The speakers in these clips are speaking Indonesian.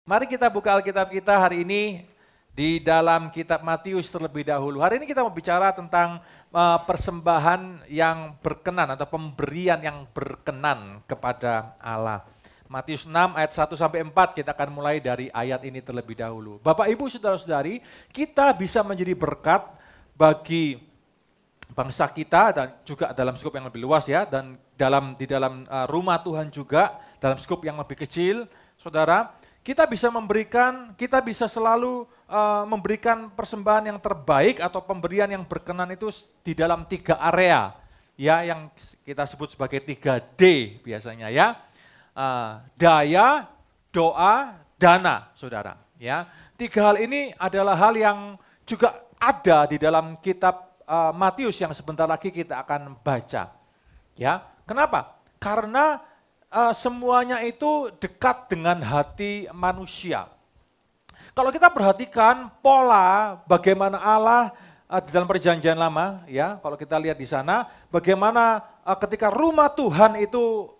Mari kita buka Alkitab kita hari ini di dalam kitab Matius terlebih dahulu. Hari ini kita mau bicara tentang persembahan yang berkenan atau pemberian yang berkenan kepada Allah. Matius 6 ayat 1 sampai 4 kita akan mulai dari ayat ini terlebih dahulu. Bapak Ibu Saudara-saudari, kita bisa menjadi berkat bagi bangsa kita dan juga dalam skop yang lebih luas ya, dan di dalam rumah Tuhan juga dalam skop yang lebih kecil, Saudara. Kita bisa selalu memberikan persembahan yang terbaik atau pemberian yang berkenan itu di dalam 3 area, ya, yang kita sebut sebagai 3D biasanya ya. Daya, doa, dana, Saudara. Ya, 3 hal ini adalah hal yang juga ada di dalam kitab Matius yang sebentar lagi kita akan baca. Ya, kenapa? Karena semuanya itu dekat dengan hati manusia. Kalau kita perhatikan pola bagaimana Allah di dalam perjanjian lama, ya, kalau kita lihat di sana, bagaimana ketika rumah Tuhan itu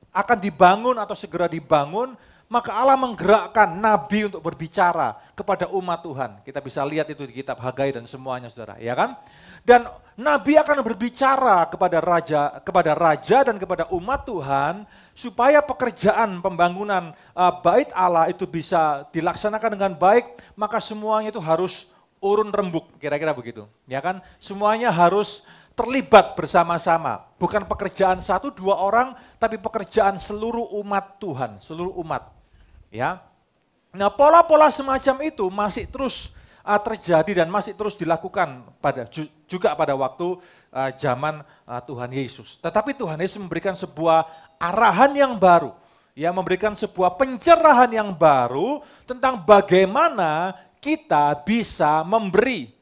akan dibangun atau segera dibangun, maka Allah menggerakkan nabi untuk berbicara kepada umat Tuhan. Kita bisa lihat itu di kitab Hagai dan semuanya, Saudara, ya kan? Dan nabi akan berbicara kepada raja dan kepada umat Tuhan supaya pekerjaan pembangunan bait Allah itu bisa dilaksanakan dengan baik, maka semuanya itu harus urun rembuk, kira-kira begitu, ya kan? Semuanya harus terlibat bersama-sama, bukan pekerjaan 1-2 orang, tapi pekerjaan seluruh umat Tuhan, seluruh umat, ya. Nah, pola-pola semacam itu masih terus terjadi dan masih terus dilakukan juga pada waktu zaman Tuhan Yesus. Tetapi Tuhan Yesus memberikan sebuah arahan yang baru, ya, memberikan sebuah pencerahan yang baru tentang bagaimana kita bisa memberi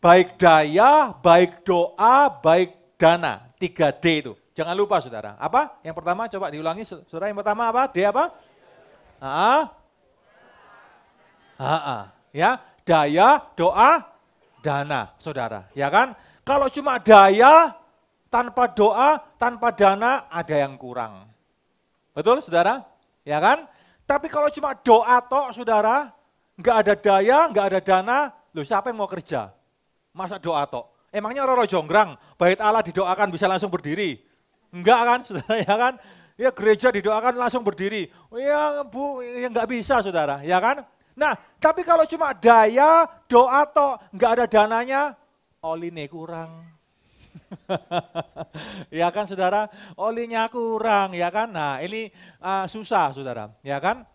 baik daya, baik doa, baik dana. 3D itu. Jangan lupa, Saudara. Apa? Yang pertama coba diulangi, Saudara. Yang pertama apa? D apa? Ya, daya, doa, dana, Saudara. Ya kan? Kalau cuma daya tanpa doa, tanpa dana, ada yang kurang. Betul, Saudara? Ya kan? Tapi kalau cuma doa tok, Saudara, nggak ada daya, nggak ada dana, loh siapa yang mau kerja? Masa doa tok? Emangnya Roro Jonggrang, bait Allah didoakan bisa langsung berdiri? Enggak kan, Saudara, ya kan? Ya gereja didoakan langsung berdiri. Ya Bu, ya nggak bisa, Saudara, ya kan? Nah, tapi kalau cuma daya, doa tok, nggak ada dananya, oline kurang. Ya kan, Saudara? Olinya kurang, ya kan? Nah, ini susah, Saudara, ya kan?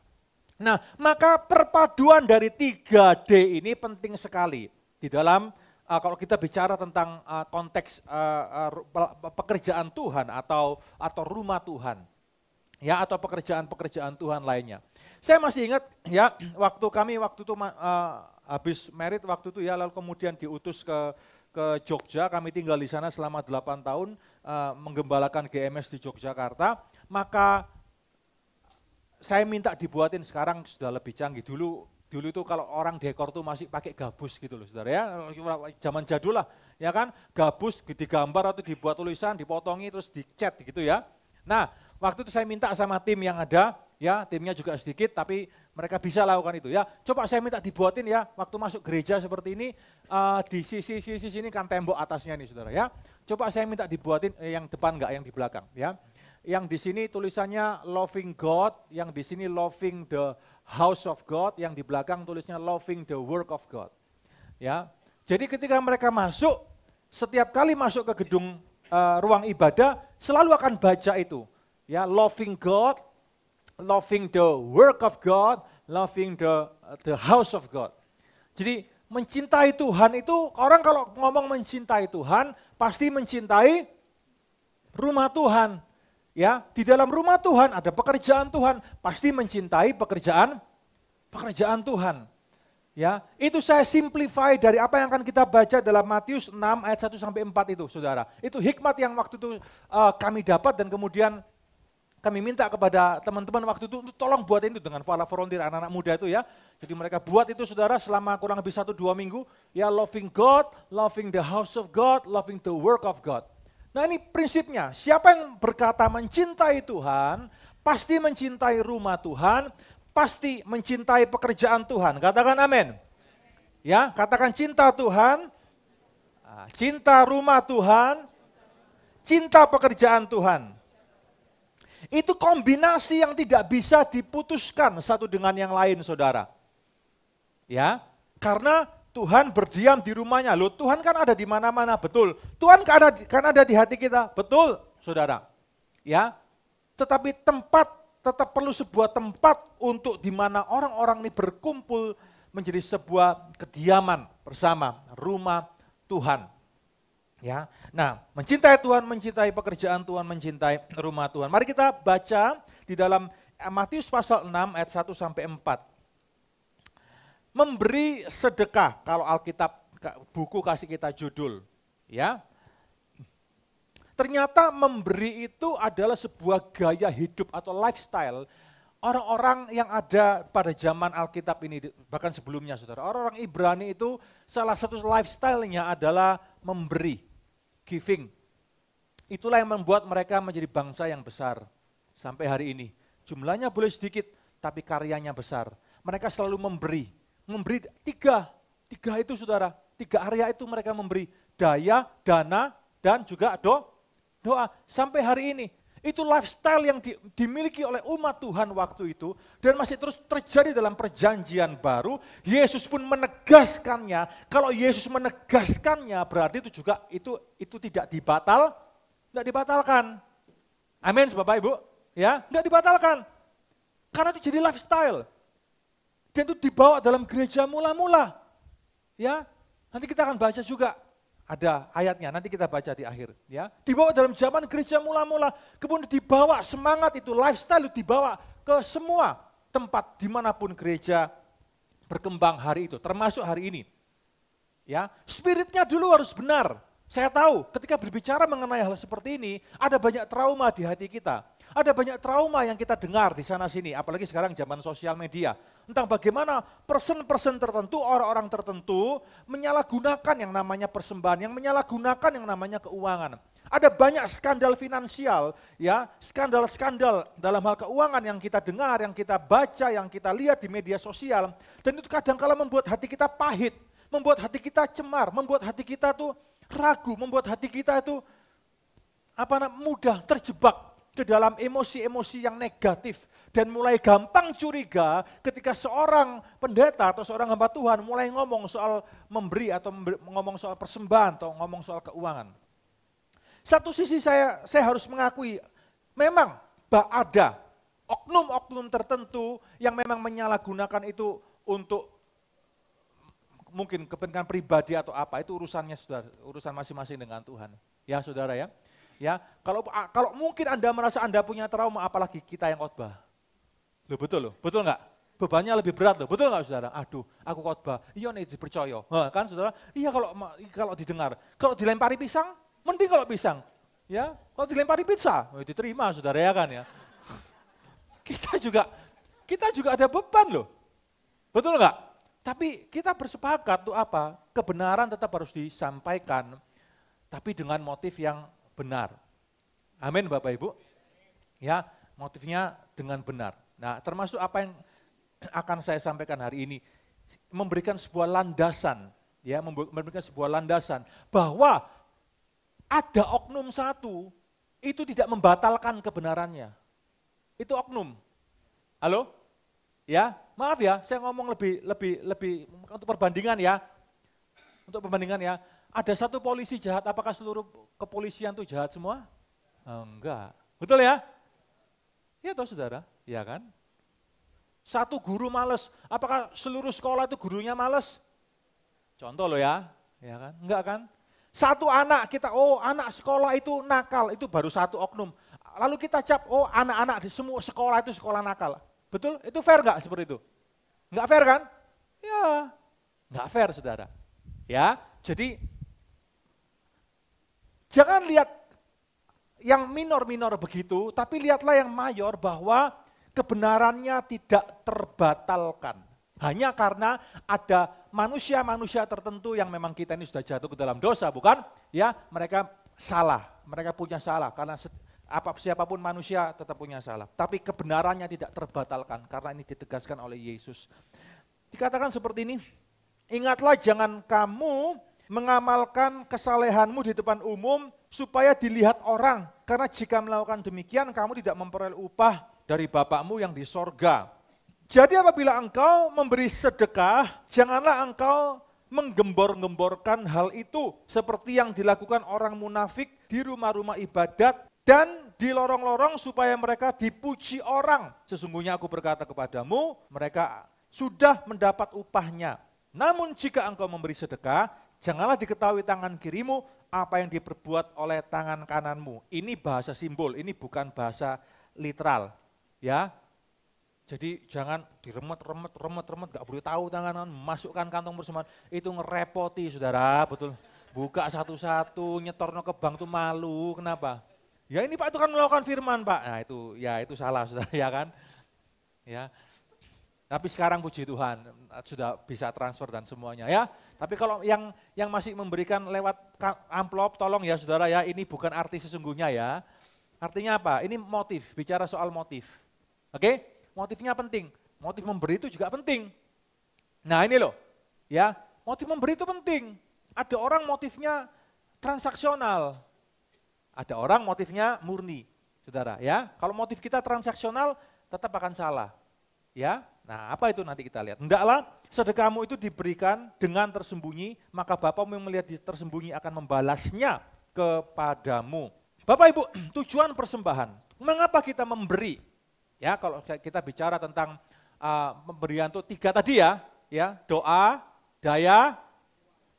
Nah, maka perpaduan dari 3D ini penting sekali di dalam kalau kita bicara tentang konteks pekerjaan Tuhan atau rumah Tuhan, ya, atau pekerjaan Tuhan lainnya. Saya masih ingat ya, waktu itu habis merit waktu itu ya, lalu kemudian diutus ke Jogja, kami tinggal di sana selama 8 tahun menggembalakan GMS di Yogyakarta, maka saya minta dibuatin, sekarang sudah lebih canggih. Dulu itu kalau orang dekor tuh masih pakai gabus gitu loh, Saudara, ya, zaman jadul lah, ya kan, gabus digambar atau dibuat tulisan, dipotongi terus dicat gitu ya. Nah, waktu itu saya minta sama tim yang ada, ya, timnya juga sedikit tapi mereka bisa lakukan itu ya. Coba saya minta dibuatin ya, waktu masuk gereja seperti ini, di sisi sini kan tembok atasnya nih, Saudara, ya. Coba saya minta dibuatin yang depan enggak, yang di belakang ya. Yang di sini tulisannya loving God, yang di sini loving the house of God, yang di belakang tulisnya loving the work of God. Ya. Jadi ketika mereka masuk, setiap kali masuk ke gedung ruang ibadah selalu akan baca itu. Ya, loving God, loving the work of God, loving the house of God. Jadi mencintai Tuhan itu, orang kalau ngomong mencintai Tuhan pasti mencintai rumah Tuhan. Ya, di dalam rumah Tuhan ada pekerjaan Tuhan, pasti mencintai pekerjaan Tuhan. Ya, itu saya simplify dari apa yang akan kita baca dalam Matius 6 ayat 1 sampai 4 itu, Saudara. Itu hikmat yang waktu itu kami dapat dan kemudian kami minta kepada teman-teman waktu itu untuk tolong buatin itu dengan volunteer anak-anak muda itu ya. Jadi mereka buat itu, Saudara, selama kurang lebih 1-2 minggu, ya, loving God, loving the house of God, loving the work of God. Nah, ini prinsipnya, siapa yang berkata mencintai Tuhan, pasti mencintai rumah Tuhan, pasti mencintai pekerjaan Tuhan. Katakan amin. Ya, katakan cinta Tuhan, cinta rumah Tuhan, cinta pekerjaan Tuhan. Itu kombinasi yang tidak bisa diputuskan satu dengan yang lain, saudara. Ya, karena Tuhan berdiam di rumahnya. Loh, Tuhan kan ada di mana-mana, betul. Tuhan kan ada di hati kita, betul, saudara. Ya, tetapi tetap perlu sebuah tempat untuk di mana orang-orang ini berkumpul menjadi sebuah kediaman bersama, rumah Tuhan. Ya, nah, mencintai Tuhan, mencintai pekerjaan Tuhan, mencintai rumah Tuhan. Mari kita baca di dalam Matius pasal 6 ayat 1 sampai 4. Memberi sedekah, kalau Alkitab buku kasih kita judul, ya. Ternyata memberi itu adalah sebuah gaya hidup atau lifestyle orang-orang yang ada pada zaman Alkitab ini, bahkan sebelumnya, saudara. Orang-orang Ibrani itu salah satu lifestyle-nya adalah memberi. Giving. Itulah yang membuat mereka menjadi bangsa yang besar sampai hari ini. Jumlahnya boleh sedikit, tapi karyanya besar. Mereka selalu memberi. Memberi tiga itu, saudara. 3 area itu mereka memberi. Daya, dana, dan juga doa. Sampai hari ini. Itu lifestyle yang dimiliki oleh umat Tuhan waktu itu. Dan masih terus terjadi dalam perjanjian baru. Yesus pun menegaskannya. Kalau Yesus menegaskannya berarti itu juga itu tidak dibatalkan. Amin, Bapak Ibu. Ya, enggak dibatalkan. Karena itu jadi lifestyle. Dan itu dibawa dalam gereja mula-mula. Ya, nanti kita akan baca juga. Ada ayatnya, nanti kita baca di akhir. Ya, dibawa dalam zaman gereja mula-mula, kemudian dibawa semangat itu, lifestyle itu dibawa ke semua tempat dimanapun gereja berkembang hari itu, termasuk hari ini. Ya, spiritnya dulu harus benar. Saya tahu ketika berbicara mengenai hal seperti ini, ada banyak trauma di hati kita. Ada banyak trauma yang kita dengar di sana-sini, apalagi sekarang zaman sosial media. Tentang bagaimana person-person tertentu, orang-orang tertentu menyalahgunakan yang namanya persembahan, yang menyalahgunakan yang namanya keuangan. Ada banyak skandal finansial, ya, skandal-skandal dalam hal keuangan yang kita dengar, yang kita baca, yang kita lihat di media sosial. Dan itu kadang-kala membuat hati kita pahit, membuat hati kita cemar, membuat hati kita tuh ragu, membuat hati kita itu mudah terjebak ke dalam emosi-emosi yang negatif dan mulai gampang curiga ketika seorang pendeta atau seorang hamba Tuhan mulai ngomong soal memberi atau ngomong soal persembahan atau ngomong soal keuangan. Satu sisi saya harus mengakui memang ada oknum-oknum tertentu yang memang menyalahgunakan itu untuk mungkin kepentingan pribadi atau apa, itu urusannya saudara, urusan masing-masing dengan Tuhan. Ya, saudara ya. Ya, kalau mungkin Anda merasa Anda punya trauma, apalagi kita yang khotbah. Betul nggak? Bebannya lebih berat loh, betul nggak, saudara? Aduh, aku khotbah, iya nih dipercaya. Kan saudara? Iya kalau didengar. Kalau dilempari pisang, mending kalau pisang. Ya, kalau dilempari pizza, diterima, saudara, ya kan ya. Kita juga ada beban loh. Betul nggak? Tapi kita bersepakat tuh apa? Kebenaran tetap harus disampaikan, tapi dengan motif yang benar. Amin, Bapak Ibu. Ya, motifnya dengan benar. Nah, termasuk apa yang akan saya sampaikan hari ini, memberikan sebuah landasan, ya, memberikan sebuah landasan bahwa ada oknum satu itu tidak membatalkan kebenarannya. Itu oknum. Halo? Ya, maaf ya, saya ngomong lebih untuk perbandingan ya. Untuk perbandingan ya. Ada satu polisi jahat, apakah seluruh kepolisian itu jahat semua? Enggak. Betul ya? Iya toh, saudara? Iya kan? Satu guru males, apakah seluruh sekolah itu gurunya males? Contoh loh ya. Ya kan? Enggak kan? Satu anak kita, anak sekolah itu nakal, itu baru satu oknum. Lalu kita cap, anak-anak di semua sekolah itu sekolah nakal. Betul? Itu fair enggak seperti itu? Enggak fair kan? Ya, enggak fair, saudara. Ya, jadi jangan lihat yang minor-minor begitu, tapi lihatlah yang mayor bahwa kebenarannya tidak terbatalkan. Hanya karena ada manusia-manusia tertentu yang memang kita ini sudah jatuh ke dalam dosa, bukan? Ya, mereka salah, mereka punya salah karena Siapapun manusia tetap punya salah. Tapi kebenarannya tidak terbatalkan karena ini ditegaskan oleh Yesus. Dikatakan seperti ini, ingatlah jangan kamu mengamalkan kesalehanmu di depan umum supaya dilihat orang. Karena jika melakukan demikian kamu tidak memperoleh upah dari Bapakmu yang di sorga. Jadi apabila engkau memberi sedekah, janganlah engkau menggembor-gemborkan hal itu seperti yang dilakukan orang munafik di rumah-rumah ibadat dan di lorong-lorong supaya mereka dipuji orang. Sesungguhnya aku berkata kepadamu, mereka sudah mendapat upahnya. Namun jika engkau memberi sedekah, janganlah diketahui tangan kirimu apa yang diperbuat oleh tangan kananmu. Ini bahasa simbol, ini bukan bahasa literal. Ya, jadi jangan diremet, gak boleh tahu tangan, masukkan kantong persembahan. Itu ngerepoti saudara, betul. Buka satu-satu, nyetorno ke bank itu malu, kenapa? Ya ini Pak itu kan melakukan firman Pak. Nah itu salah saudara ya kan. Ya. Tapi sekarang puji Tuhan sudah bisa transfer dan semuanya ya. Tapi kalau yang masih memberikan lewat amplop tolong ya saudara ya, ini bukan arti sesungguhnya ya. Artinya apa? Ini motif, bicara soal motif. Oke? Motifnya penting. Motif memberi itu juga penting. Nah ini loh ya, motif memberi itu penting. Ada orang motifnya transaksional. Ada orang motifnya murni, saudara ya. Kalau motif kita transaksional tetap akan salah. Ya, nah apa itu nanti kita lihat. Hendaklah sedekahmu itu diberikan dengan tersembunyi, maka Bapamu yang melihat di tersembunyi akan membalasnya kepadamu. Bapak Ibu, tujuan persembahan. Mengapa kita memberi? Ya, kalau kita bicara tentang pemberian itu 3 tadi ya, doa, daya,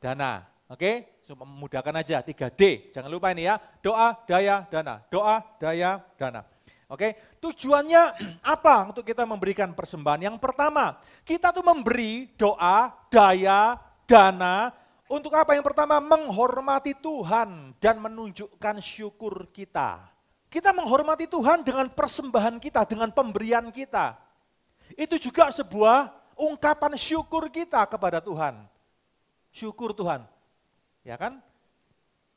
dana. Oke, memudahkan aja 3D. Jangan lupa ini ya, doa, daya, dana. Doa, daya, dana. Oke, tujuannya apa untuk kita memberikan persembahan? Yang pertama, kita tuh memberi doa, daya, dana, untuk apa? Yang pertama, menghormati Tuhan dan menunjukkan syukur kita. Kita menghormati Tuhan dengan persembahan kita, dengan pemberian kita. Itu juga sebuah ungkapan syukur kita kepada Tuhan. Syukur Tuhan, ya kan?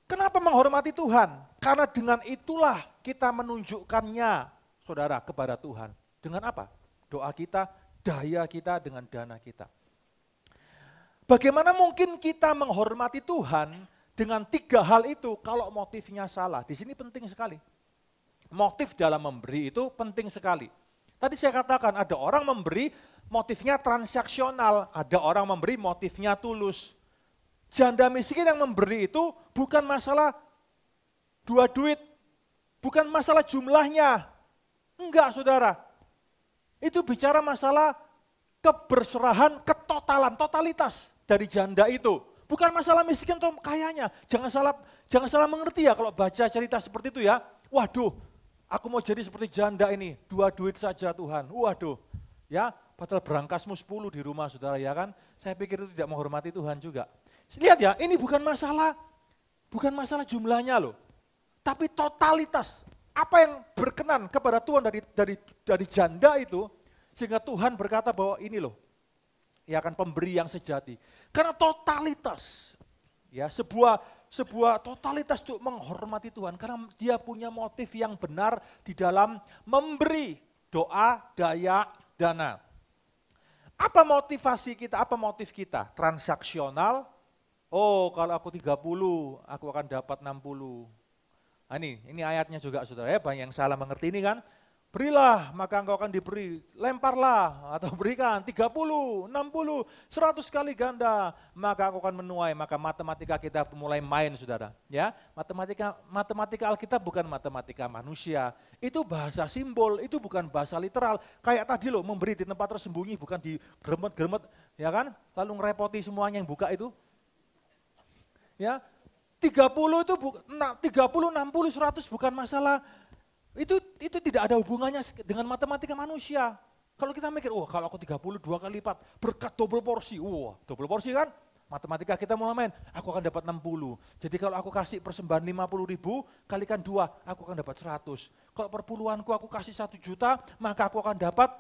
Kenapa menghormati Tuhan? Karena dengan itulah kita menunjukkannya, saudara, kepada Tuhan. Dengan apa? Doa kita, daya kita, dengan dana kita. Bagaimana mungkin kita menghormati Tuhan dengan 3 hal itu kalau motifnya salah? Di sini penting sekali. Motif dalam memberi itu penting sekali. Tadi saya katakan ada orang memberi motifnya transaksional, ada orang memberi motifnya tulus. Janda miskin yang memberi itu bukan masalah dua duit, bukan masalah jumlahnya. Enggak saudara, itu bicara masalah keberserahan, ketotalan, totalitas dari janda itu. Bukan masalah miskin atau kayanya, jangan salah mengerti ya kalau baca cerita seperti itu ya. Waduh, aku mau jadi seperti janda ini, 2 duit saja Tuhan, waduh. Ya, padahal berangkasmu 10 di rumah saudara ya kan, saya pikir itu tidak menghormati Tuhan juga. Lihat ya, ini bukan masalah jumlahnya loh, tapi totalitas. Apa yang berkenan kepada Tuhan dari janda itu, sehingga Tuhan berkata bahwa ini loh, ya akan pemberi yang sejati. Karena totalitas, ya sebuah totalitas untuk menghormati Tuhan, karena dia punya motif yang benar di dalam memberi doa, daya, dana. Apa motivasi kita, apa motif kita? Transaksional. Oh, kalau aku 30, aku akan dapat 60. Nah, ini ayatnya juga saudara ya, banyak yang salah mengerti ini kan. Berilah, maka engkau akan diberi. Lemparlah atau berikan 30, 60, 100 kali ganda, maka aku akan menuai. Maka matematika kita mulai main saudara. Ya, matematika Alkitab bukan matematika manusia. Itu bahasa simbol, itu bukan bahasa literal. Kayak tadi loh, memberi di tempat tersembunyi, bukan di gremet-gremet, ya kan? Lalu ngerepoti semuanya yang buka itu. Ya, 30 itu 30, 60, 100 bukan masalah. Itu tidak ada hubungannya dengan matematika manusia. Kalau kita mikir, kalau aku 30 2 kali lipat, berkat double porsi. Double porsi kan? Matematika kita mulai main, aku akan dapat 60. Jadi kalau aku kasih persembahan 50.000, kalikan 2, aku akan dapat 100. Kalau perpuluhanku aku kasih 1 juta, maka aku akan dapat,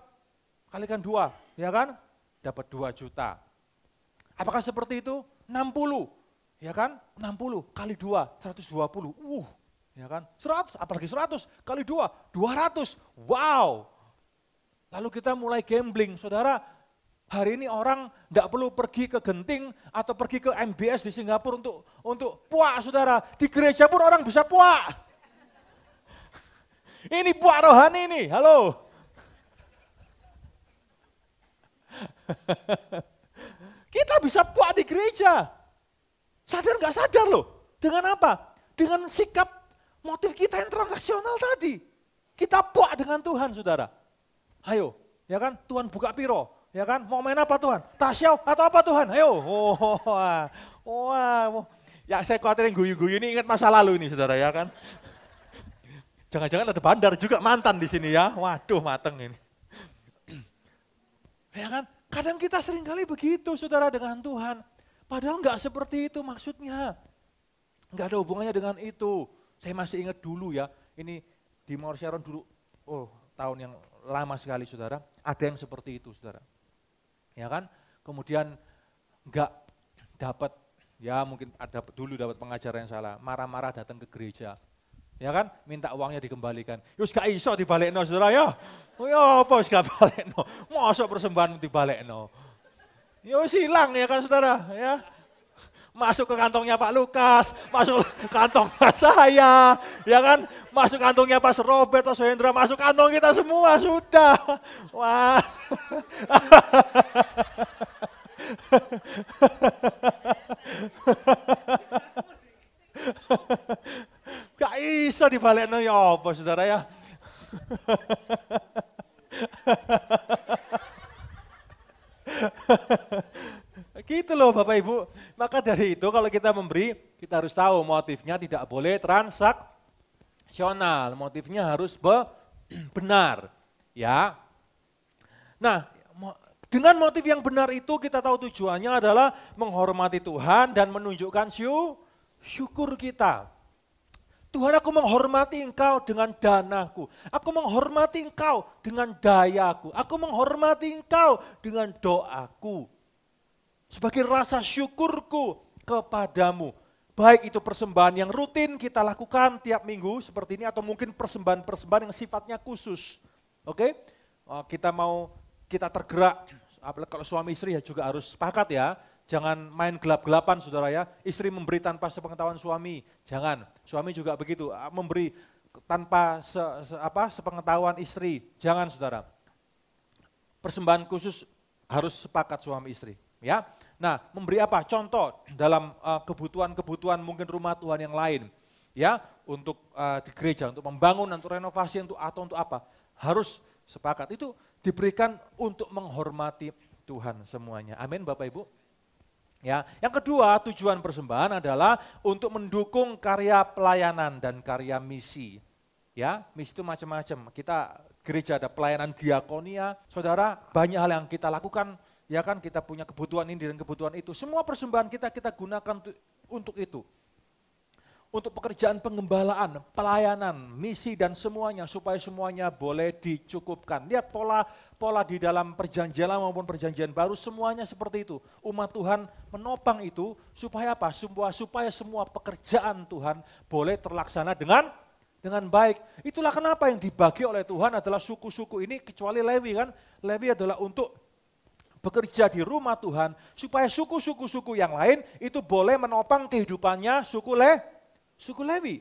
kalikan 2, ya kan? Dapat 2 juta. Apakah seperti itu? 60. Ya kan? 60 kali 2, 120. Ya kan? 100, apalagi 100 kali 2, 200. Wow. Lalu kita mulai gambling. Saudara, hari ini orang tidak perlu pergi ke Genting atau pergi ke MBS di Singapura untuk puak, saudara. Di gereja pun orang bisa puak. Ini puak rohani ini, halo. Kita bisa puak di gereja. Sadar nggak sadar loh. Dengan apa? Dengan sikap motif kita yang transaksional tadi. Kita puak dengan Tuhan, saudara. Ayo, ya kan? Tuhan buka piro, ya kan? Mau main apa Tuhan? Tasyau atau apa Tuhan? Ayo. Wah. Ya saya khawatir yang guyu-guyu ini ingat masa lalu ini, saudara, ya kan? Jangan-jangan ada bandar juga mantan di sini ya. Waduh, mateng ini. Ya kan? Kadang kita seringkali begitu, saudara, dengan Tuhan. Padahal enggak seperti itu maksudnya. Enggak ada hubungannya dengan itu. Saya masih ingat dulu ya, ini di Mawar Sharon dulu, tahun yang lama sekali, saudara. Ada yang seperti itu, saudara. Ya kan? Kemudian enggak dapat, ya mungkin dulu dapat pengajaran yang salah, marah-marah datang ke gereja. Ya kan, minta uangnya dikembalikan. Yus gak iso dibalekno, saudara ya. Ya apa wis gak balekno? Mosok persembahan dibalekno. Ya wis hilang ya kan, saudara, ya. Masuk ke kantongnya Pak Lukas, masuk kantongnya saya, ya kan? Masuk kantongnya Pak Robert, Pak Sohendra, masuk kantong kita semua sudah. Wah. Gak iso dibalekno ya apa, saudara ya. Gitu loh Bapak Ibu. Maka dari itu kalau kita memberi, kita harus tahu motifnya tidak boleh transaksional. Motifnya harus benar. Ya. Nah, dengan motif yang benar itu kita tahu tujuannya adalah menghormati Tuhan dan menunjukkan syukur kita. Tuhan, aku menghormati Engkau dengan danaku. Aku menghormati Engkau dengan dayaku. Aku menghormati Engkau dengan doaku. Sebagai rasa syukurku kepadamu. Baik itu persembahan yang rutin kita lakukan tiap minggu seperti ini, atau mungkin persembahan-persembahan yang sifatnya khusus. Oke? Kita tergerak, apalagi kalau suami istri ya juga harus sepakat ya. Jangan main gelap-gelapan, saudara ya. Istri memberi tanpa sepengetahuan suami, jangan. Suami juga begitu, memberi tanpa sepengetahuan istri, jangan, saudara. Persembahan khusus harus sepakat suami istri, ya. Nah, memberi apa? Contoh dalam kebutuhan-kebutuhan mungkin rumah Tuhan yang lain, ya, untuk di gereja, untuk membangun, untuk renovasi, atau untuk apa? Harus sepakat. Itu diberikan untuk menghormati Tuhan semuanya. Amin, Bapak Ibu. Ya, yang kedua, tujuan persembahan adalah untuk mendukung karya pelayanan dan karya misi. Ya, misi itu macam-macam. Kita gereja ada pelayanan diakonia, saudara, banyak hal yang kita lakukan. Ya kan, kita punya kebutuhan ini dan kebutuhan itu. Semua persembahan kita gunakan untuk itu. Untuk pekerjaan pengembalaan, pelayanan, misi dan semuanya, supaya semuanya boleh dicukupkan. Lihat pola di dalam perjanjian lama maupun perjanjian baru, semuanya seperti itu. Umat Tuhan menopang itu supaya apa? Supaya semua pekerjaan Tuhan boleh terlaksana dengan baik. Itulah kenapa yang dibagi oleh Tuhan adalah suku-suku ini, kecuali Lewi kan. Lewi adalah untuk bekerja di rumah Tuhan, supaya suku-suku yang lain itu boleh menopang kehidupannya suku Lewi.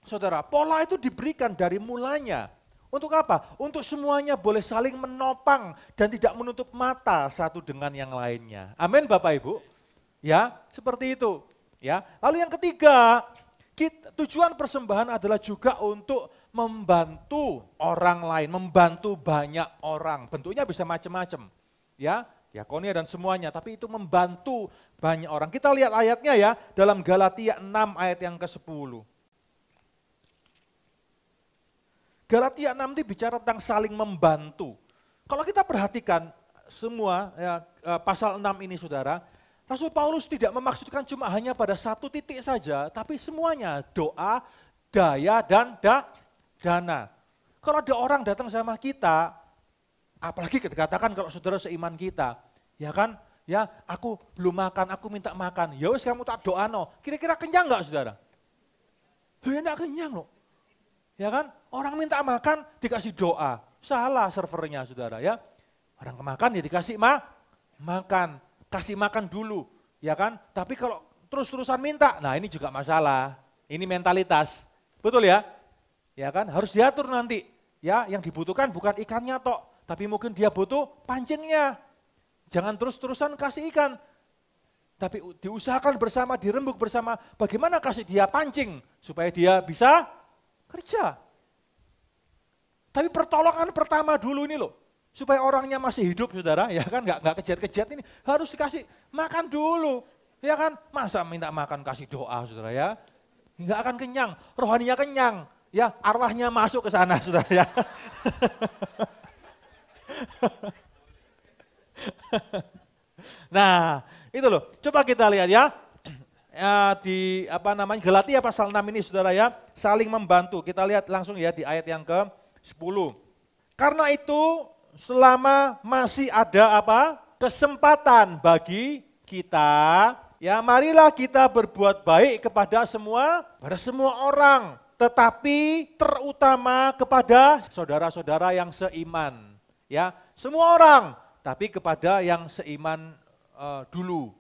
Saudara, pola itu diberikan dari mulanya. Untuk apa? Untuk semuanya boleh saling menopang dan tidak menutup mata satu dengan yang lainnya. Amin Bapak Ibu. Ya, seperti itu. Ya. Lalu yang ketiga, tujuan persembahan adalah juga untuk membantu orang lain, membantu banyak orang. Bentuknya bisa macam-macam. Ya, diakonia dan semuanya, tapi itu membantu banyak orang. Kita lihat ayatnya ya, dalam Galatia 6 ayat yang ke-10. Galatia 6 itu bicara tentang saling membantu. Kalau kita perhatikan semua ya, pasal 6 ini saudara, Rasul Paulus tidak memaksudkan cuma hanya pada satu titik saja, tapi semuanya doa, daya, dan dana. Kalau ada orang datang sama kita, apalagi kita katakan kalau saudara seiman kita, ya kan, ya aku belum makan, aku minta makan, ya wis kamu tak doano, kira-kira kenyang enggak saudara? Dia enggak kenyang loh. Ya kan? Orang minta makan dikasih doa. Salah servernya saudara ya. Orang makan ya dikasih makan. Kasih makan dulu. Ya kan? Tapi kalau terus-terusan minta, nah ini juga masalah. Ini mentalitas. Betul ya? Ya kan? Harus diatur nanti. Ya, yang dibutuhkan bukan ikannya tok, tapi mungkin dia butuh pancingnya. Jangan terus-terusan kasih ikan. Tapi diusahakan bersama, dirembuk bersama, bagaimana kasih dia pancing supaya dia bisa kerja. Tapi pertolongan pertama dulu ini loh, supaya orangnya masih hidup saudara, ya kan nggak kejat-kejat ini, harus dikasih makan dulu. Ya kan, masa minta makan kasih doa saudara ya, nggak akan kenyang, rohaninya kenyang, ya arwahnya masuk ke sana saudara ya. Nah, itu loh. Coba kita lihat ya. Di Galatia pasal 6 ini saudara ya, saling membantu. Kita lihat langsung ya di ayat yang ke-10. Karena itu selama masih ada kesempatan bagi kita, ya marilah kita berbuat baik pada semua orang, tetapi terutama kepada saudara-saudara yang seiman. Ya, semua orang, tapi kepada yang seiman dulu.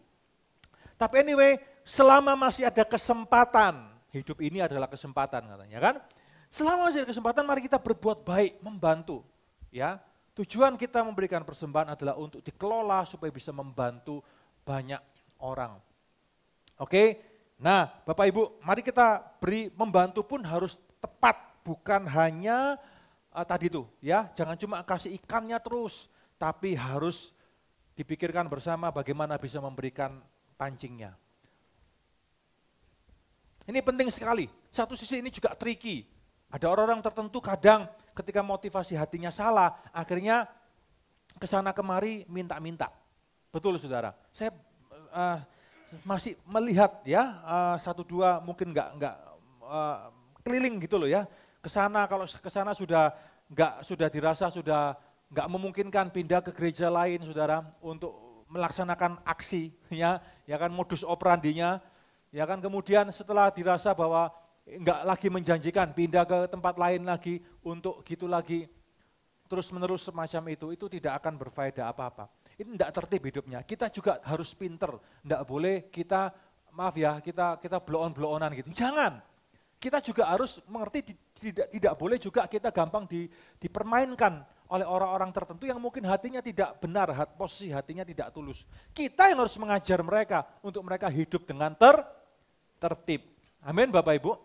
Tapi anyway, selama masih ada kesempatan, hidup ini adalah kesempatan katanya kan. Selama masih ada kesempatan, mari kita berbuat baik, membantu. Ya, tujuan kita memberikan persembahan adalah untuk dikelola supaya bisa membantu banyak orang. Oke, nah Bapak Ibu, mari kita beri membantu pun harus tepat, bukan hanya tadi tuh ya, jangan cuma kasih ikannya terus, tapi harus dipikirkan bersama bagaimana bisa memberikan pancingnya. Ini penting sekali. Satu sisi ini juga tricky. Ada orang-orang tertentu kadang ketika motivasi hatinya salah, akhirnya kesana kemari minta-minta. Betul saudara. Saya masih melihat ya satu dua mungkin nggak keliling gitu loh ya. Kesana kalau kesana sudah dirasa sudah nggak memungkinkan pindah ke gereja lain saudara untuk melaksanakan aksi ya kan modus operandinya ya kan, kemudian setelah dirasa bahwa nggak lagi menjanjikan pindah ke tempat lain lagi untuk gitu lagi terus menerus semacam itu tidak akan berfaedah apa-apa. Ini tidak tertib hidupnya. Kita juga harus pinter, tidak boleh kita kita blow-on gitu. Jangan. Kita juga harus mengerti tidak boleh juga kita gampang dipermainkan oleh orang-orang tertentu yang mungkin hatinya tidak benar, posisi hatinya tidak tulus. Kita yang harus mengajar mereka untuk mereka hidup dengan tertib. Amin Bapak Ibu.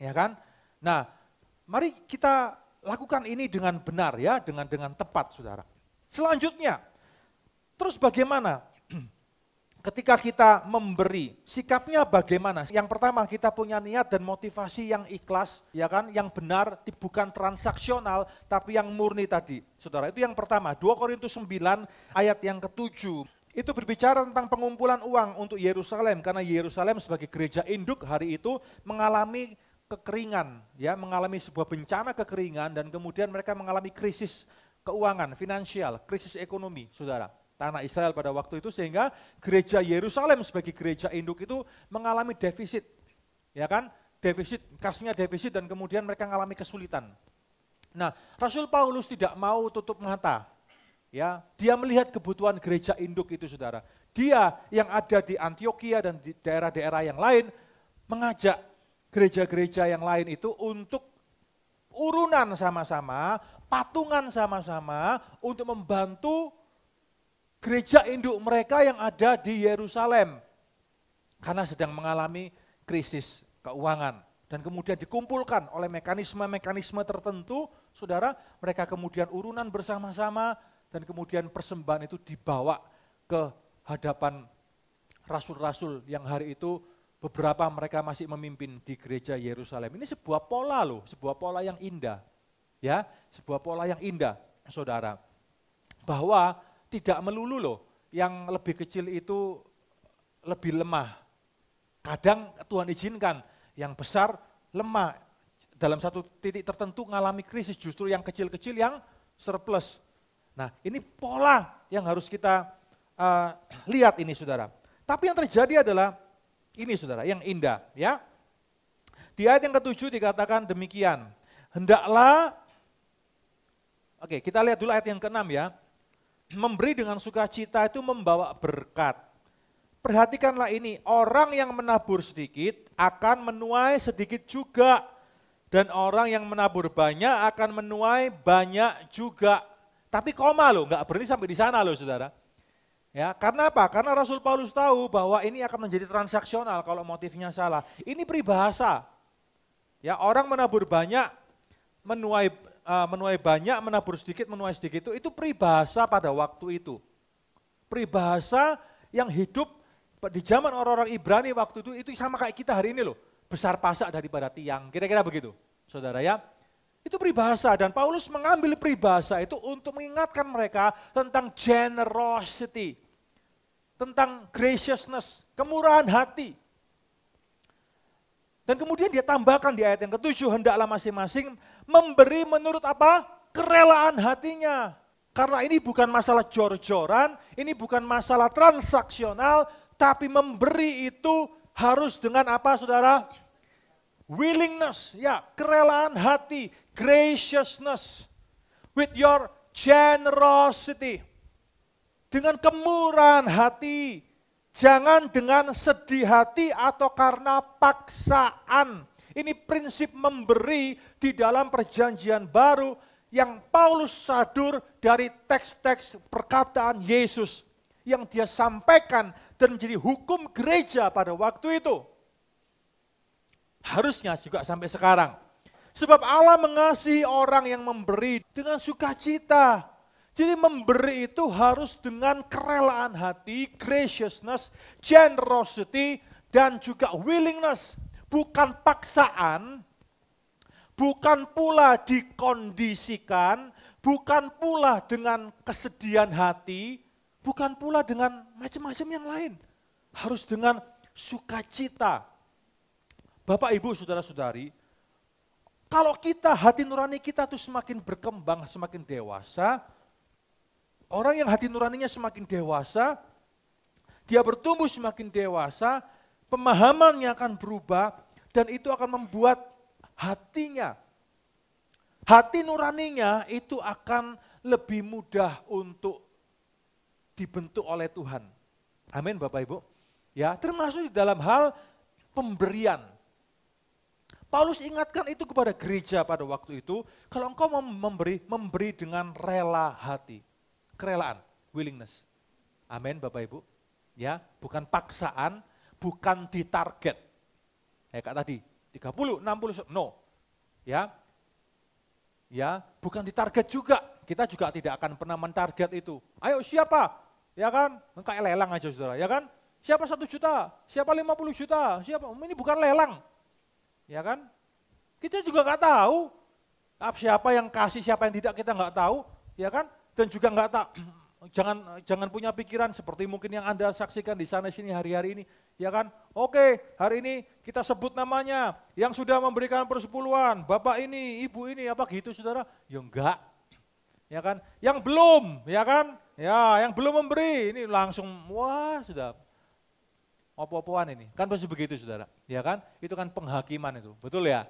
Ya kan? Nah, mari kita lakukan ini dengan benar ya, dengan tepat Saudara. Selanjutnya, terus bagaimana? Ketika kita memberi, sikapnya bagaimana? Yang pertama kita punya niat dan motivasi yang ikhlas, ya kan? Yang benar, bukan transaksional, tapi yang murni tadi. Saudara, itu yang pertama. 2 Korintus 9 ayat yang ke-7. Itu berbicara tentang pengumpulan uang untuk Yerusalem, karena Yerusalem sebagai gereja induk hari itu mengalami kekeringan, ya, mengalami sebuah bencana kekeringan dan kemudian mereka mengalami krisis keuangan, finansial, krisis ekonomi, saudara. Tanah Israel pada waktu itu sehingga gereja Yerusalem sebagai gereja induk itu mengalami defisit, ya kan? Defisit, kasnya defisit dan kemudian mereka mengalami kesulitan. Nah, Rasul Paulus tidak mau tutup mata, ya. Dia melihat kebutuhan gereja induk itu, saudara. Dia yang ada di Antioquia dan di daerah-daerah yang lain mengajak gereja-gereja yang lain itu untuk urunan sama-sama, patungan sama-sama untuk membantu gereja induk mereka yang ada di Yerusalem karena sedang mengalami krisis keuangan dan kemudian dikumpulkan oleh mekanisme-mekanisme tertentu, saudara, mereka kemudian urunan bersama-sama dan kemudian persembahan itu dibawa ke hadapan rasul-rasul yang hari itu beberapa mereka masih memimpin di gereja Yerusalem. Ini sebuah pola loh, sebuah pola yang indah. Ya, sebuah pola yang indah, saudara. Bahwa tidak melulu loh, yang lebih kecil itu lebih lemah. Kadang Tuhan izinkan yang besar lemah. Dalam satu titik tertentu mengalami krisis, justru yang kecil-kecil yang surplus. Nah, ini pola yang harus kita lihat ini, saudara. Tapi yang terjadi adalah ini, saudara, yang indah, ya. Di ayat yang ke-7 dikatakan demikian. Hendaklah, oke kita lihat dulu ayat yang ke-6 ya. Memberi dengan sukacita itu membawa berkat. Perhatikanlah ini, orang yang menabur sedikit akan menuai sedikit juga. Dan orang yang menabur banyak akan menuai banyak juga. Tapi koma loh, nggak berhenti sampai di sana loh saudara. Ya, karena apa? Karena Rasul Paulus tahu bahwa ini akan menjadi transaksional kalau motifnya salah. Ini peribahasa. Ya, orang menabur banyak, menuai banyak, menabur sedikit, menuai sedikit itu peribahasa pada waktu itu. Peribahasa yang hidup di zaman orang-orang Ibrani waktu itu sama kayak kita hari ini loh. Besar pasak daripada tiang, kira-kira begitu, saudara ya. Itu peribahasa dan Paulus mengambil peribahasa itu untuk mengingatkan mereka tentang generosity, tentang graciousness, kemurahan hati. Dan kemudian dia tambahkan di ayat yang ke-7, hendaklah masing-masing memberi menurut apa? Kerelaan hatinya. Karena ini bukan masalah jor-joran, ini bukan masalah transaksional, tapi memberi itu harus dengan apa saudara? Willingness, ya kerelaan hati, graciousness, with your generosity. Dengan kemurahan hati, jangan dengan sedih hati atau karena paksaan. Ini prinsip memberi di dalam perjanjian baru yang Paulus sadur dari teks-teks perkataan Yesus yang dia sampaikan dan menjadi hukum gereja pada waktu itu. Harusnya juga sampai sekarang. Sebab Allah mengasihi orang yang memberi dengan sukacita. Jadi memberi itu harus dengan kerelaan hati, graciousness, generosity, dan juga willingness. Bukan paksaan, bukan pula dikondisikan, bukan pula dengan kesedihan hati, bukan pula dengan macam-macam yang lain. Harus dengan sukacita. Bapak, Ibu, Saudara-saudari, kalau kita, hati nurani kita tuh semakin berkembang, semakin dewasa, orang yang hati nuraninya semakin dewasa, dia bertumbuh semakin dewasa, pemahamannya akan berubah, dan itu akan membuat hatinya, hati nuraninya itu akan lebih mudah untuk dibentuk oleh Tuhan. Amin Bapak Ibu. Ya, termasuk di dalam hal pemberian. Paulus ingatkan itu kepada gereja pada waktu itu, kalau engkau mau memberi dengan rela hati, kerelaan, willingness. Amin Bapak Ibu. Ya, bukan paksaan, bukan ditarget. Kayak tadi, 30, 60, no. Ya. Ya, bukan ditarget juga. Kita juga tidak akan pernah mentarget itu. Ayo siapa? Ya kan? Kayak lelang aja saudara, ya kan? Siapa 1 juta? Siapa 50 juta? Siapa? Ini bukan lelang. Ya kan? Kita juga nggak tahu siapa yang kasih, siapa yang tidak kita nggak tahu, ya kan? Dan juga nggak tahu, jangan punya pikiran seperti mungkin yang Anda saksikan di sana sini hari-hari ini, ya kan? Oke, hari ini kita sebut namanya, yang sudah memberikan persepuluhan, bapak ini, ibu ini, apa gitu saudara? Ya enggak, ya kan? Yang belum, ya kan? Ya, yang belum memberi, ini langsung, wah sudah. Opo-opoan ini, kan pasti begitu saudara, ya kan? Itu kan penghakiman itu, betul ya?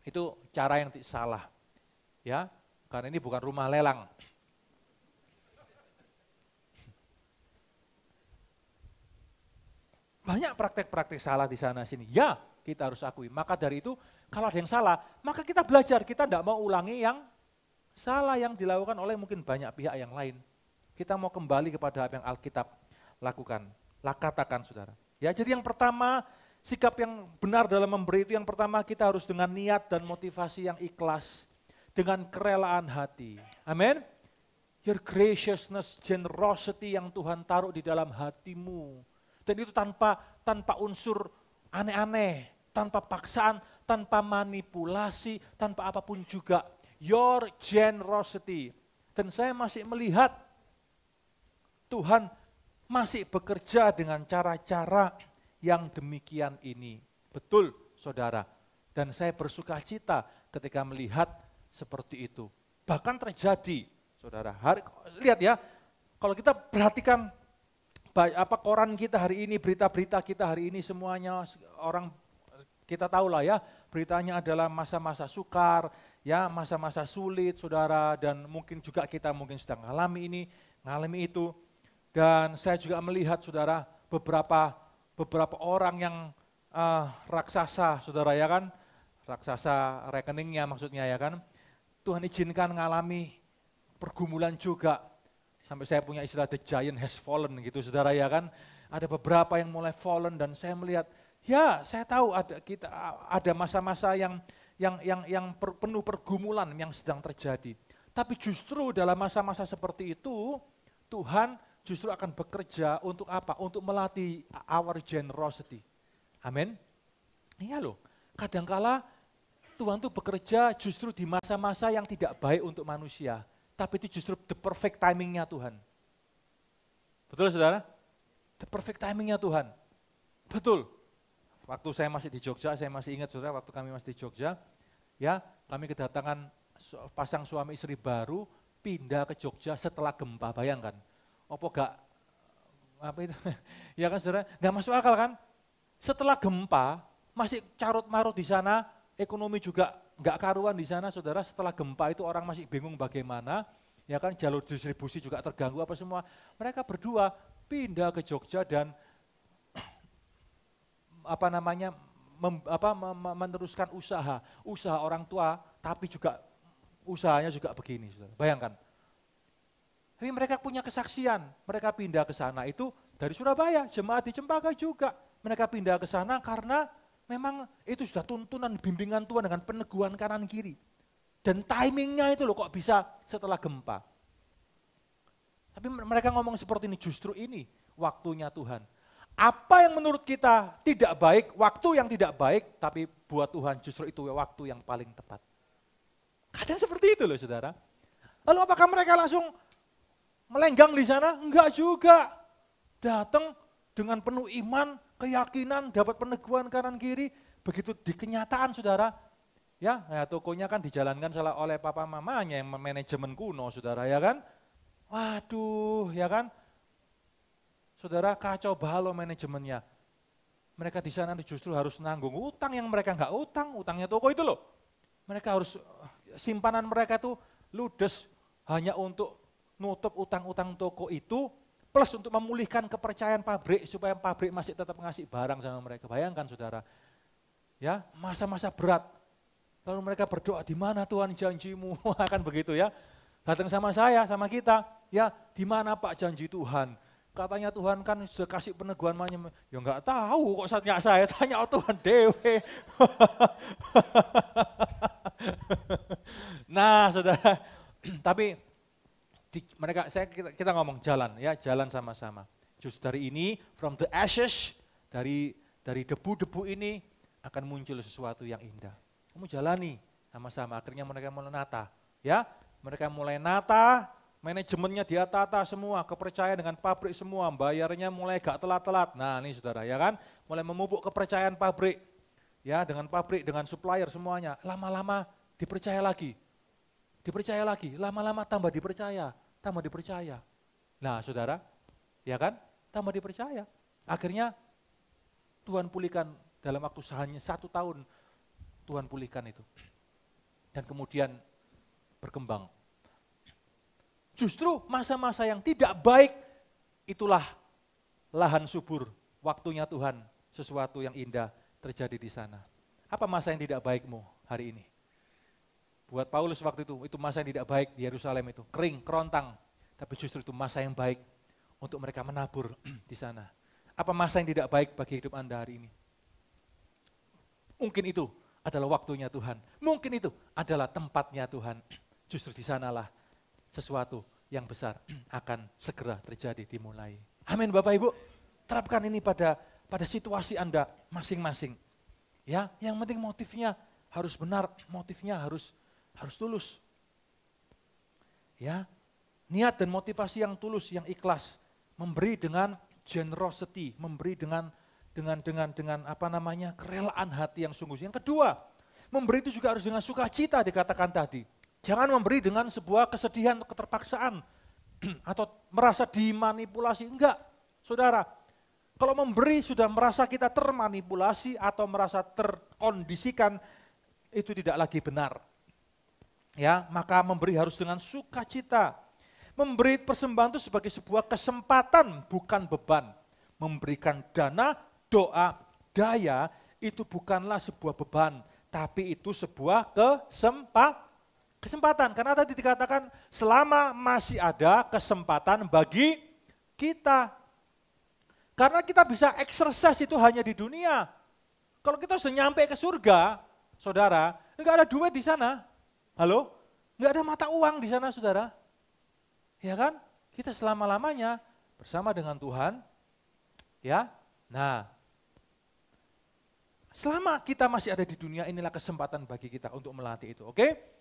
Itu cara yang salah, ya, karena ini bukan rumah lelang. Banyak praktek-praktek salah di sana sini, ya kita harus akui. Maka dari itu, kalau ada yang salah, maka kita belajar, kita tidak mau ulangi yang salah yang dilakukan oleh mungkin banyak pihak yang lain. Kita mau kembali kepada apa yang Alkitab lakukan. Katakan saudara. Ya, jadi yang pertama, sikap yang benar dalam memberi itu yang pertama kita harus dengan niat dan motivasi yang ikhlas, dengan kerelaan hati. Amin. Your graciousness, generosity yang Tuhan taruh di dalam hatimu. Dan itu tanpa unsur aneh-aneh, tanpa paksaan, tanpa manipulasi, tanpa apapun juga. Your generosity. Dan saya masih melihat Tuhan masih bekerja dengan cara-cara yang demikian ini. Betul, saudara. Dan saya bersuka cita ketika melihat seperti itu. Bahkan terjadi, saudara. Lihat ya, kalau kita perhatikan koran kita hari ini, berita-berita kita hari ini semuanya orang Kita tahu lah ya, beritanya adalah masa-masa sukar, ya masa-masa sulit saudara, dan mungkin juga kita mungkin sedang mengalami itu. Dan saya juga melihat saudara, beberapa orang yang raksasa saudara ya kan, raksasa rekeningnya maksudnya ya kan, Tuhan izinkan mengalami pergumulan juga. Sampai saya punya istilah the giant has fallen gitu saudara ya kan. Ada beberapa yang mulai fallen dan saya melihat, ya saya tahu ada masa-masa yang penuh pergumulan yang sedang terjadi. Tapi justru dalam masa-masa seperti itu, Tuhan justru akan bekerja untuk apa? Untuk melatih our generosity. Amin. Iya loh, kadangkala Tuhan tuh bekerja justru di masa-masa yang tidak baik untuk manusia. Tapi itu justru the perfect timingnya Tuhan. Betul saudara? The perfect timingnya Tuhan. Betul. Waktu saya masih di Jogja, saya masih ingat saudara, waktu kami masih di Jogja, ya kami kedatangan pasang suami istri baru pindah ke Jogja setelah gempa, bayangkan. Apa itu? Ya kan saudara, nggak masuk akal kan? Setelah gempa, masih carut-marut di sana, ekonomi juga nggak karuan di sana saudara, setelah gempa itu orang masih bingung bagaimana, ya kan jalur distribusi juga terganggu apa semua. Mereka berdua pindah ke Jogja dan meneruskan usaha orang tua, tapi juga usahanya juga begini saudara. Bayangkan. Tapi mereka punya kesaksian, mereka pindah ke sana itu dari Surabaya, jemaat di Cempaka juga. Mereka pindah ke sana karena memang itu sudah tuntunan bimbingan Tuhan dengan peneguhan kanan kiri. Dan timingnya itu loh kok bisa setelah gempa. Tapi mereka ngomong seperti ini, justru ini waktunya Tuhan. Apa yang menurut kita tidak baik, waktu yang tidak baik, tapi buat Tuhan justru itu waktu yang paling tepat. Kadang seperti itu loh saudara. Lalu apakah mereka langsung melenggang di sana? Enggak juga. Datang dengan penuh iman, keyakinan, dapat peneguhan kanan kiri, begitu di kenyataan saudara, ya tokonya kan dijalankan oleh papa mamanya yang manajemen kuno saudara ya kan, waduh ya kan, saudara kacau balau manajemennya, mereka di sana justru harus nanggung utang yang mereka nggak utangnya toko itu loh, mereka harus simpanan mereka tuh ludes hanya untuk nutup utang-utang toko itu, plus untuk memulihkan kepercayaan pabrik supaya pabrik masih tetap ngasih barang sama mereka. Bayangkan saudara, ya masa-masa berat. Lalu mereka berdoa, di mana Tuhan janjimu? Akan begitu ya. Datang sama saya, sama kita, ya di mana Pak janji Tuhan? Katanya Tuhan kan sudah kasih peneguhan, ya enggak tahu kok saya tanya Tuhan dewe. Nah saudara, tapi kita ngomong jalan ya, jalan sama-sama. Justru dari ini, from the ashes, dari debu-debu ini akan muncul sesuatu yang indah. Kamu jalani sama-sama, akhirnya mereka mulai nata, ya, mereka mulai nata, manajemennya dia tata semua, kepercayaan dengan pabrik semua, bayarnya mulai gak telat-telat. Nah ini saudara ya kan, mulai memupuk kepercayaan pabrik, ya dengan pabrik, dengan supplier semuanya, lama-lama dipercaya lagi, lama-lama tambah dipercaya. Nah saudara, ya kan, tambah dipercaya. Akhirnya Tuhan pulihkan dalam waktu hanya 1 tahun, Tuhan pulihkan itu. Dan kemudian berkembang. Justru masa-masa yang tidak baik, itulah lahan subur, waktunya Tuhan, sesuatu yang indah terjadi di sana. Apa masa yang tidak baikmu hari ini? Buat Paulus waktu itu masa yang tidak baik di Yerusalem itu, kering, kerontang. Tapi justru itu masa yang baik untuk mereka menabur di sana. Apa masa yang tidak baik bagi hidup Anda hari ini? Mungkin itu adalah waktunya Tuhan. Mungkin itu adalah tempatnya Tuhan. Justru di sanalah sesuatu yang besar akan segera terjadi, dimulai. Amin Bapak Ibu. Terapkan ini pada situasi Anda masing-masing. Ya, yang penting motifnya harus benar, motifnya harus tulus. Ya, niat dan motivasi yang tulus, yang ikhlas, memberi dengan generosity, memberi dengan kerelaan hati yang sungguh. Yang kedua, memberi itu juga harus dengan sukacita dikatakan tadi. Jangan memberi dengan sebuah kesedihan atau keterpaksaan atau merasa dimanipulasi, enggak. Saudara, Kalau memberi sudah merasa kita termanipulasi atau merasa terkondisikan, itu tidak lagi benar. Ya, maka memberi harus dengan sukacita. Memberi persembahan itu sebagai sebuah kesempatan, bukan beban. Memberikan dana, doa, daya itu bukanlah sebuah beban, tapi itu sebuah kesempatan. Karena tadi dikatakan selama masih ada kesempatan bagi kita. Karena kita bisa exercise itu hanya di dunia. Kalau kita sudah nyampe ke surga, saudara, enggak ada duit di sana. Halo? Enggak ada mata uang di sana, saudara. Ya kan? Kita selama-lamanya bersama dengan Tuhan. Ya. Nah, selama kita masih ada di dunia, inilah kesempatan bagi kita untuk melatih itu. Oke?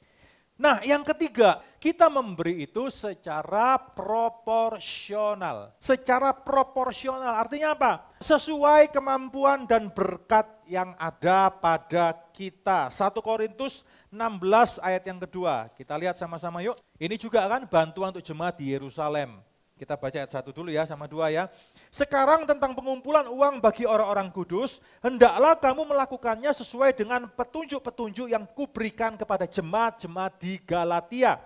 Nah, yang ketiga, kita memberi itu secara proporsional. Secara proporsional artinya apa? Sesuai kemampuan dan berkat yang ada pada kita. 1 Korintus 16 ayat yang kedua. Kita lihat sama-sama yuk. Ini juga kan bantuan untuk jemaat di Yerusalem. Kita baca ayat 1 dulu ya, sama 2 ya. Sekarang tentang pengumpulan uang bagi orang-orang kudus, hendaklah kamu melakukannya sesuai dengan petunjuk-petunjuk yang kuberikan kepada jemaat-jemaat di Galatia.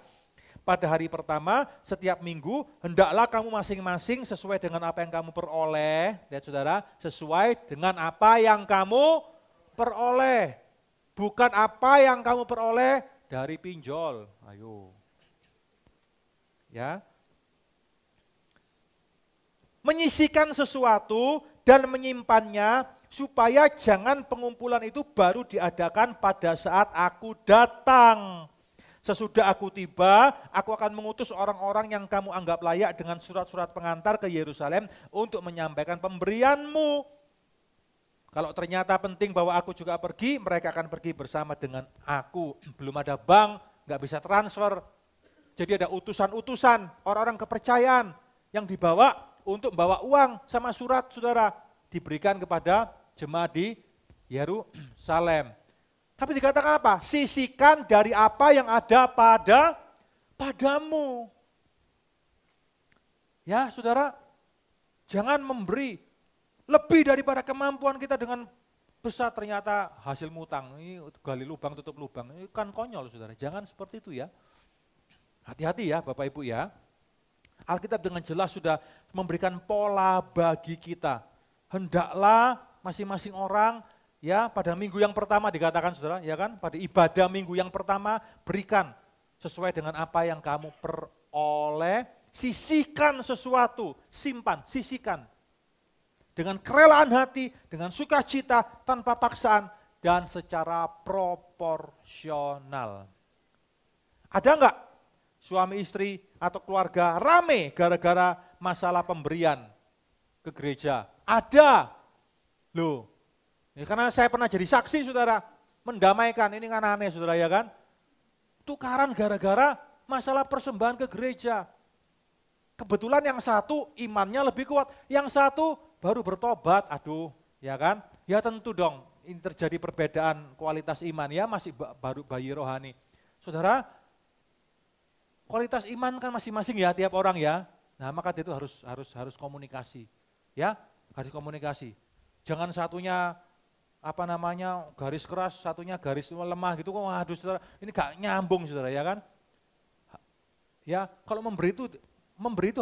Pada hari pertama, setiap minggu, hendaklah kamu masing-masing sesuai dengan apa yang kamu peroleh. Lihat saudara, sesuai dengan apa yang kamu peroleh. Bukan apa yang kamu peroleh dari pinjol. Ayo. Ya. Menyisihkan sesuatu dan menyimpannya supaya jangan pengumpulan itu baru diadakan pada saat aku datang. Sesudah aku tiba, aku akan mengutus orang-orang yang kamu anggap layak dengan surat-surat pengantar ke Yerusalem untuk menyampaikan pemberianmu. Kalau ternyata penting bahwa aku juga pergi, mereka akan pergi bersama dengan aku. Belum ada bank, nggak bisa transfer. Jadi ada utusan-utusan, orang-orang kepercayaan yang dibawa untuk membawa uang sama surat, saudara, diberikan kepada jemaat di Yerusalem. Tapi dikatakan apa? Sisihkan dari apa yang ada padamu. Ya, saudara, jangan memberi lebih daripada kemampuan kita dengan besar ternyata hasil mutang. Ini gali lubang, tutup lubang. Ini kan konyol, saudara. Jangan seperti itu ya. Hati-hati ya, Bapak Ibu ya. Alkitab dengan jelas sudah memberikan pola bagi kita. Hendaklah masing-masing orang ya pada minggu yang pertama dikatakan saudara, ya kan? Pada ibadah minggu yang pertama berikan sesuai dengan apa yang kamu peroleh, sisihkan sesuatu, simpan, sisihkan. Dengan kerelaan hati, dengan sukacita, tanpa paksaan dan secara proporsional. Ada enggak suami istri atau keluarga rame gara-gara masalah pemberian ke gereja? Ada. Loh, ya karena saya pernah jadi saksi saudara, mendamaikan, ini kan aneh saudara ya kan. Tukaran gara-gara masalah persembahan ke gereja. Kebetulan yang satu imannya lebih kuat, yang satu baru bertobat, aduh ya kan. Ya tentu dong, ini terjadi perbedaan kualitas iman ya, masih baru bayi rohani. Saudara, kualitas iman kan masing-masing ya tiap orang ya. Nah, maka itu harus komunikasi. Ya, harus komunikasi. Jangan satunya garis keras, satunya garis lemah gitu. Waduh, saudara, ini gak nyambung saudara ya kan. Ya, kalau memberi itu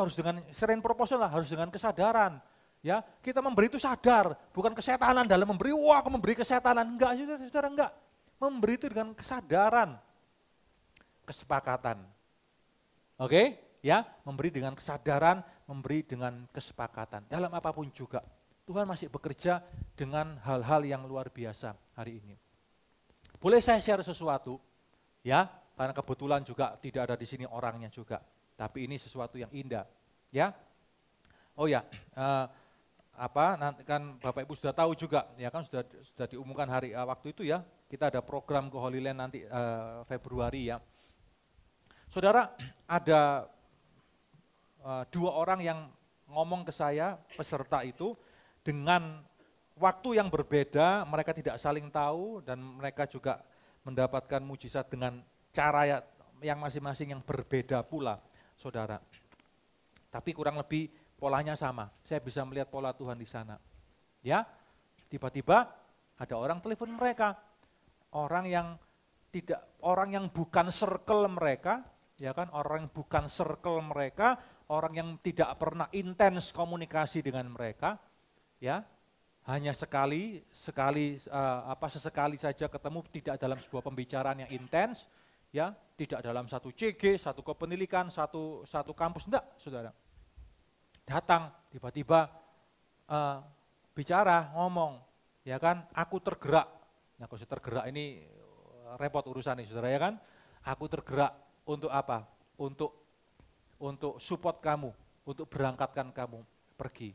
harus dengan seren proporsional, harus dengan kesadaran. Ya, kita memberi itu sadar, bukan kesetanan dalam memberi. Wah, aku memberi kesetanan. Enggak, saudara, enggak. Memberi itu dengan kesadaran, kesepakatan. Oke, ya, memberi dengan kesadaran, memberi dengan kesepakatan. Dalam apapun juga, Tuhan masih bekerja dengan hal-hal yang luar biasa hari ini. Boleh saya share sesuatu, ya, karena kebetulan juga tidak ada di sini orangnya juga. Tapi ini sesuatu yang indah, ya. Oh ya, nanti kan Bapak Ibu sudah tahu juga, ya kan sudah diumumkan waktu itu ya. Kita ada program ke Holy Land nanti Februari ya. Saudara, ada 2 orang yang ngomong ke saya, peserta itu, dengan waktu yang berbeda, mereka tidak saling tahu, dan mereka juga mendapatkan mujizat dengan cara yang masing-masing yang berbeda pula, saudara. Tapi kurang lebih polanya sama. Saya bisa melihat pola Tuhan di sana. Ya, tiba-tiba ada orang telepon mereka, orang yang bukan circle mereka, ya kan, orang yang bukan circle mereka, orang yang tidak pernah intens komunikasi dengan mereka, ya, hanya sesekali saja ketemu, tidak dalam sebuah pembicaraan yang intens, ya, tidak dalam satu CG, satu kepemilikan, satu kampus, enggak, saudara. Datang tiba-tiba bicara, ngomong, ya kan, aku tergerak. Nah, kalau tergerak ini repot urusan nih, saudara, ya kan? Aku tergerak untuk apa? Untuk support kamu, untuk berangkatkan kamu pergi,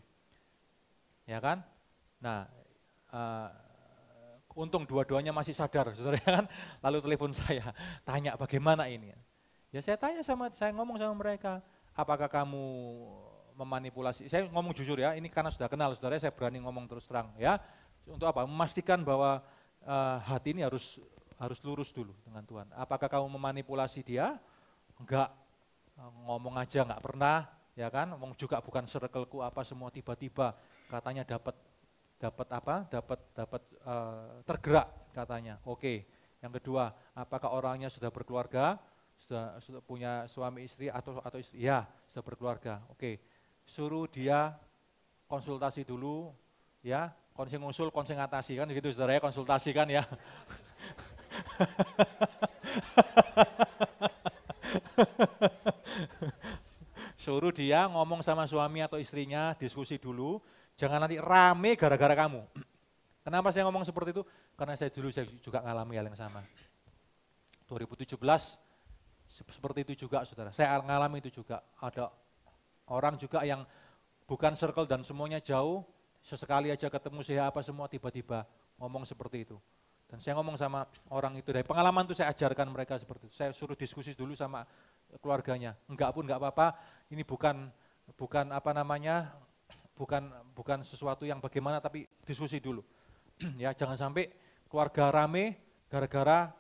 ya kan? Nah, untung dua-duanya masih sadar, saudara, ya kan? Lalu telepon saya, tanya bagaimana ini? Ya saya ngomong sama mereka, apakah kamu memanipulasi? Saya ngomong jujur ya, ini karena sudah kenal, saudara, saya berani ngomong terus terang, ya. Untuk apa? Memastikan bahwa hati ini harus lurus dulu dengan Tuhan. Apakah kamu memanipulasi dia? Enggak, ngomong aja enggak pernah, ya kan? Ngomong juga bukan circleku apa semua, tiba-tiba katanya dapat tergerak katanya. Oke. Yang kedua, apakah orangnya sudah berkeluarga, sudah punya suami istri atau istri? Ya, sudah berkeluarga. Oke. Suruh dia konsultasi dulu, ya, konsing ngusul, konsing ngatasi kan gitu, saudara, ya, konsultasi kan, ya. Suruh dia ngomong sama suami atau istrinya, diskusi dulu, jangan nanti rame gara-gara kamu. Kenapa saya ngomong seperti itu? Karena saya juga ngalami hal yang sama. 2017 seperti itu juga, saudara. Saya ngalami itu juga. Ada orang juga yang bukan circle dan semuanya jauh, sesekali aja ketemu siapa semua, tiba-tiba ngomong seperti itu. Dan saya ngomong sama orang itu, dari pengalaman itu saya ajarkan mereka seperti itu. Saya suruh diskusi dulu sama keluarganya. Enggak apa-apa, ini bukan sesuatu yang bagaimana, tapi diskusi dulu. Ya, jangan sampai keluarga rame gara-gara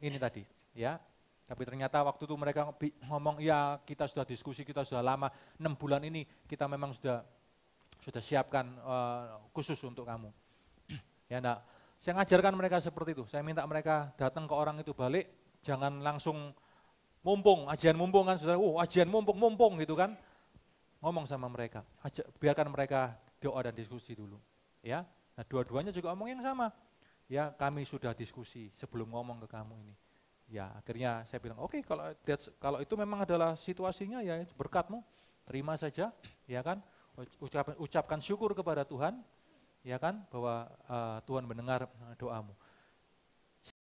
ini tadi, ya. Tapi ternyata waktu itu mereka ngomong, ya kita sudah diskusi, kita sudah lama, 6 bulan ini kita memang sudah siapkan khusus untuk kamu. Ya, enggak. Saya ngajarkan mereka seperti itu, saya minta mereka datang ke orang itu balik, jangan langsung mumpung, ajian mumpung kan, saudara, ajian mumpung gitu kan. Ngomong sama mereka, biarkan mereka doa dan diskusi dulu. Ya, nah dua-duanya juga ngomong yang sama. Ya, kami sudah diskusi sebelum ngomong ke kamu ini. Ya, akhirnya saya bilang, oke, kalau itu memang adalah situasinya, ya berkatmu, terima saja, ya kan. Ucapkan syukur kepada Tuhan, ya kan, bahwa Tuhan mendengar doamu.